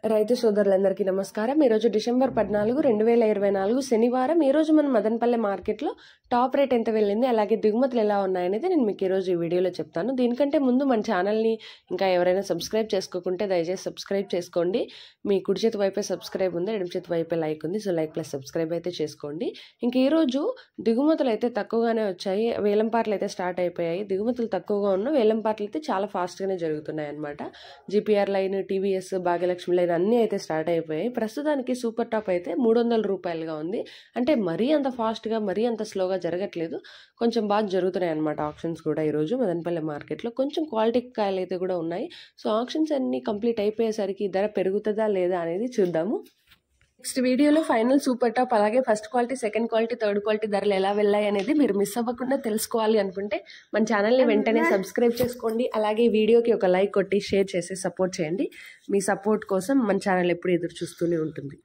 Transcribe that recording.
రైతు సోదరులందరికీ నమస్కారం. ఈరోజు డిసెంబర్ 14, 2024 శనివారం. ఈరోజు మనం మదనపల్లె మార్కెట్లో టాప్ రేట్ ఎంత వెళ్ళింది, అలాగే దిగుమతులు ఎలా ఉన్నాయనేది నేను మీకు ఈరోజు ఈ వీడియోలో చెప్తాను. దీనికంటే ముందు మన ఛానల్ని ఇంకా ఎవరైనా సబ్స్క్రైబ్ చేసుకోకుంటే దయచేసి సబ్స్క్రైబ్ చేసుకోండి. మీ కుడి చేతి వైపే సబ్స్క్రైబ్ ఉంది, ఎడమ చేతి వైపే లైక్ ఉంది. సో లైక్ ప్లస్ సబ్స్క్రైబ్ అయితే చేసుకోండి. ఇంక ఈరోజు దిగుమతులు అయితే తక్కువగానే వచ్చాయి. వేలంపాట్లు అయితే స్టార్ట్ అయిపోయాయి. దిగుమతులు తక్కువగా ఉన్న వేలంపాట్లు అయితే చాలా ఫాస్ట్గానే జరుగుతున్నాయి అనమాట. GPR line, TVS, Bhagyalakshmi line అన్నీ అయితే స్టార్ట్ అయిపోయాయి. ప్రస్తుతానికి సూపర్ టాప్ అయితే 300 రూపాయలుగా ఉంది. అంటే మరీ అంత ఫాస్ట్గా, మరీ అంత స్లోగా జరగట్లేదు. కొంచెం బాగా జరుగుతున్నాయి అనమాట ఆప్షన్స్ కూడా. ఈరోజు మదనపల్లె మార్కెట్లో కొంచెం క్వాలిటీ కాయలు అయితే కూడా ఉన్నాయి. సో ఆప్షన్స్ అన్నీ కంప్లీట్ అయిపోయేసరికి ధర పెరుగుతుందా లేదా అనేది చూద్దాము. నెక్స్ట్ వీడియోలో ఫైనల్ సూపర్ టాప్, అలాగే first quality, second quality, third quality ధరలు ఎలా వెళ్ళాయి అనేది మీరు మిస్ అవ్వకుండా తెలుసుకోవాలి అనుకుంటే మన ఛానల్ని వెంటనే సబ్స్క్రైబ్ చేసుకోండి. అలాగే ఈ వీడియోకి ఒక లైక్ కొట్టి షేర్ చేసి సపోర్ట్ చేయండి. మీ సపోర్ట్ కోసం మన ఛానల్ ఎప్పుడు ఎదురు చూస్తూనే ఉంటుంది.